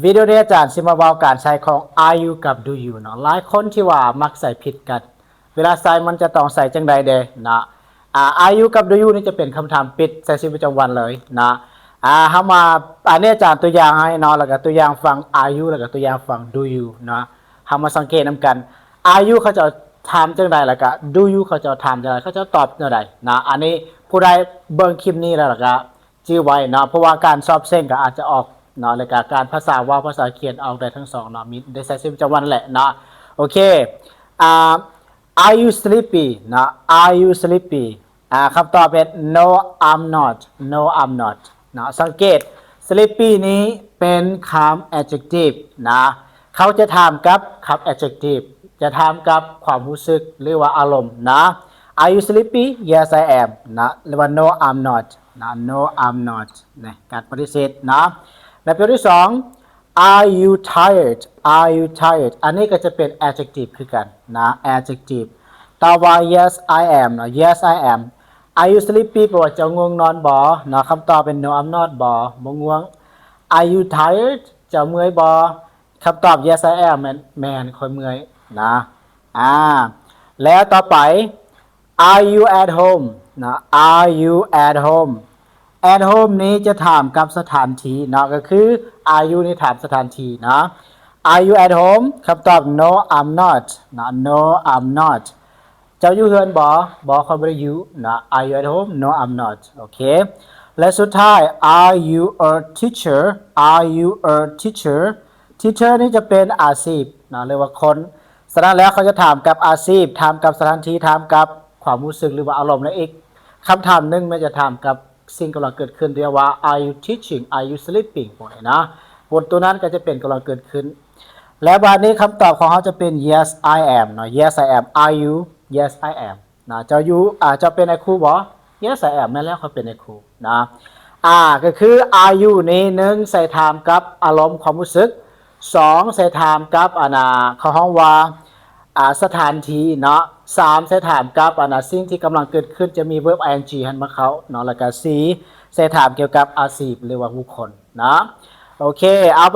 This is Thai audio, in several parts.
วิดีโอนี้อาจารย์สิมาเว้าการใช้ของ are you กับ do you เนาะหลายคนที่ว่ามักใส่ผิดกันเวลาใส่มันจะต้องใส่จังใดเด้นะare you กับ do you นี่จะเป็นคำถามปิดใส่ชีวิตประจำวันเลยนะเฮามาอันนี้อาจารย์ตัวอย่างให้เนาะแล้วก็ตัวอย่างฟัง are you แล้วก็ตัวอย่างฟัง do you เนาะเฮามาสังเกตนำกัน are you เขาจะถามจังใดแล้วก็ do you เขาจะถามจังไดเขาจะตอบจังไดนะอันนี้ผู้ใดเบิ่งคลิปนี้แล้วก็จื้อไว้เนาะเพราะว่าการสอบเส้นก็อาจจะออกเนาะแล้วก็การภาษาว่าภาษาเขียนเอาได้ทั้ง2เนาะมีได้ใช้ชีวิตประจำวันแหละเนาะโอเคare you sleepy เนาะ are you sleepy คำตอบเป็น no I'm not no I'm not เนาะสังเกต sleepy นี้เป็นคำ adjective นะเขาจะถามกับคำ adjective จะถามกับความรู้สึกหรือว่าอารมณ์นะ are you sleepy yes I am นะหรือว่า no I'm not นะ no I'm not นะการปฏิเสธนะและประโยคที่2 are you tired are you tired อันนี้ก็จะเป็น adjective คือกันนะ adjective ต่อว่า yes I am นะ yes I am are you sleepy แปลว่าจะง่วงนอนบ่เนาะคำตอบเป็น no I'm not บ่ง่วง are you tired จะเมื่อยบ่คำตอบ yes I am แม่นค่อยเมื่อยนะแล้วต่อไป are you at home นะ are you at home at home นี้จะถามกับสถานที่เนาะก็คือ are you นี่ถามสถานที่นะ are you at home คำตอบ no I'm not นะ no I'm not เจ้าอยู่เฮือนบ่ค่อยบ่ได้อยู่นะ are you at home no I'm not โอเคและสุดท้าย are you a teacher are you a teacher teacher นี่จะเป็นอาชีพนะเรียกว่าคนฉะนั้นแล้วเขาจะถามกับอาชีพถามกับสถานที่ถามกับความรู้สึกหรือว่าอารมณ์และอีกคำถามนึงมันจะถามกับสิ่งกำลังเกิดขึ้นเรียกว่า are you teaching are you sleeping พวกนี้นะบทตัวนั้นก็จะเป็นกำลังเกิดขึ้นและบัดนี้คำตอบของเขาจะเป็น yes I am เนาะ yes I am are you yes I am นะเจ้าอยู่จะเป็นไอ้ครูบ่ yes I am แม่นแล้วเขาเป็นไอ้ครูนะก็คือ are you นี้1ใส่ถามกับอารมณ์ความรู้สึก2ใส่ถามกับเขาฮ้องว่าสถานที่เนาะ3ใส่ถามกับสิ่งที่กำลังเกิดขึ้นจะมี verb ing หันมาเข้าเนาะแล้วก็4ใส่ถามเกี่ยวกับอาชีพหรือว่าบุคคลนะโอเคเอา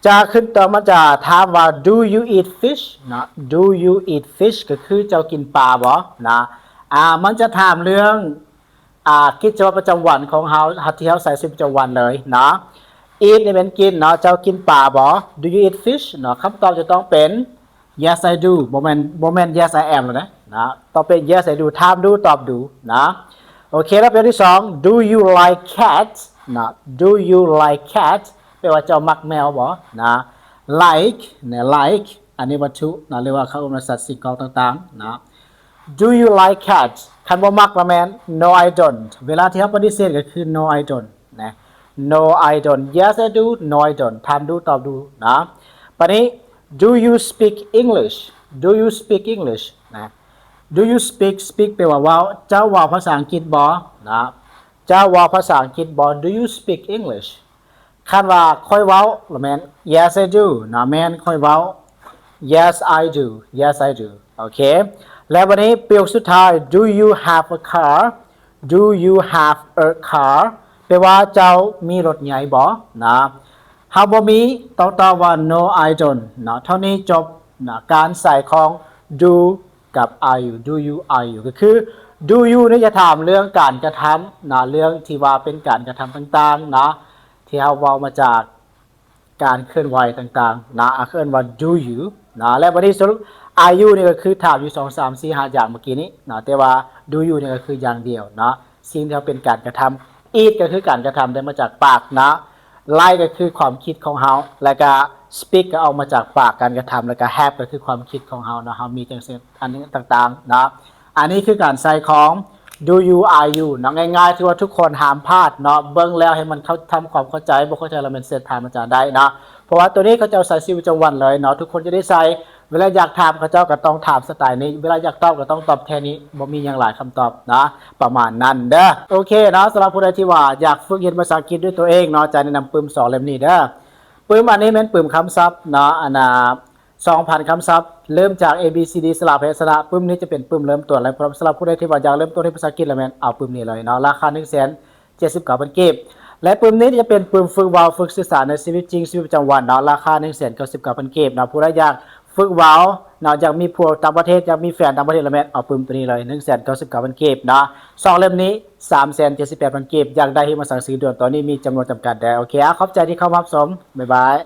จะขึ้นต่อมาจะถามว่า do you eat fish นะ do you eat fish ก็คือเจ้ากินปลาบ่นะมันจะถามเรื่องกิจวัตรประจำวันของเฮาที่เฮาใช้ชีวิตประจำวันเลยนะ eat นี่เป็นกินเนาะเจ้ากินปลาบ่ do you eat fish เนาะคำตอบจะต้องเป็น yes I do บ่แม่น yes I am แล้วนะต้องเป็น yes I do ถามดูตอบดูนะโอเคแล้วประโยคที่2 do you like cats นะ do you like cats แปลว่าเจ้ามักแมวบ่นะ like เนี่ย like อันนี้วัตถุนะเรียกว่าคำสัตว์สิ่งของต่างๆนะ do you like cats คันบ่มักบ่แม่น no I don't เวลาที่เฮาปฏิเสธก็คือ no I don't นะ no I don't yes I do no I don't ถามดูตอบดูนะบัดนี้ do you speak English do you speak English นะ do you speak แปลว่าเว้าเจ้าเว้าภาษาอังกฤษบ่นะเจ้าเว้าภาษาอังกฤษบ่ do you speak English คันว่าค่อยเว้าละแม่น yes I do นะแม่นค่อยเว้า yes I do yes I do โอเคแล้ววันนี้ประโยคสุดท้าย do you have a car do you have a car แปลว่าเจ้ามีรถใหญ่บ่นะเฮาบ่มีต้องตอบว่า no I don't นะเท่านี้จบนะการใส่ของ do กับ are you do you are you ก็คือ do you นี่จะถามเรื่องการกระทำนะเรื่องที่ว่าเป็นการกระทำต่างๆนะที่เฮาเว้ามาจากการเคลื่อนไหวต่างๆนะเคลื่อนว่า do you นะและบัดนี้สรุป are you นี่ก็คือถามอยู่2 3 4 5อย่างเมื่อกี้นี้นะแต่ว่า do you นี่ก็คืออย่างเดียวนะสิ่งที่เป็นการกระทำ eat ก็คือการกระทำได้มาจากปากนะ like ก็คือความคิดของเฮาแล้วก็ speak ก็เอามาจากปากการกระทำแล้วก็ have ก็คือความคิดของเฮานะเฮามีจังซี่อันนี้ต่างๆนะอันนี้คือการใส่ของ do you are you นะง่ายๆที่ว่าทุกคนห้ามพลาดเนาะเบิ่งแล้วให้มันเข้าทำความเข้าใจบ่เข้าใจแล้วมันเสร็จถามอาจารย์ได้นะเพราะว่าตัวนี้เขาจะใส่ชีวิตประจำวันเลยเนาะทุกคนจะได้ใส่เวลาอยากถามเขาเจ้าก็ต้องถามสไตล์นี้เวลาอยากตอบก็ต้องตอบแค่นี้บ่มีหยังหลายคำตอบนะประมาณนั้นเด้อโอเคเนาะสำหรับผู้ใดที่ว่าอยากฝึกเรียนภาษาอังกฤษด้วยตัวเองเนาะอาจารย์แนะนำปึ้ม2เล่มนี้เด้อปึ้มอันนี้แม่นปึ้มคำศัพท์เนาะ2,000 คำศัพท์เริ่มจาก ABCD สระพยัญชนะปึ้มนี้จะเป็นปึ้มเริ่มต้นและสำหรับผู้ใดที่ว่าอยากเริ่มต้นภาษาอังกฤษแล้วแม่นเอาปึ้มนี้เลยเนาะราคา 179,000 กีบ และปืนนี้จะเป็นปืนฝึกวาล์วฝึกสื่อสารในชีวิตจริงชีวิตประจำวันเนาะราคา 199,000 เก็บเนาะผู้ใดอยากฝึกวาล์วเนาะอยากมีผัวต่างประเทศอยากมีแฟนต่างประเทศแล้วแม่นเอาปืนตัวนี้เลย 199,000 เก็บเนาะซองเล่มนี้ 378,000 เก็บอยากได้ให้มาสั่งซื้อด่วนตอนนี้มีจำนวนจำกัดแล้วโอเคขอบใจที่เข้ามารับชมบ๊ายบาย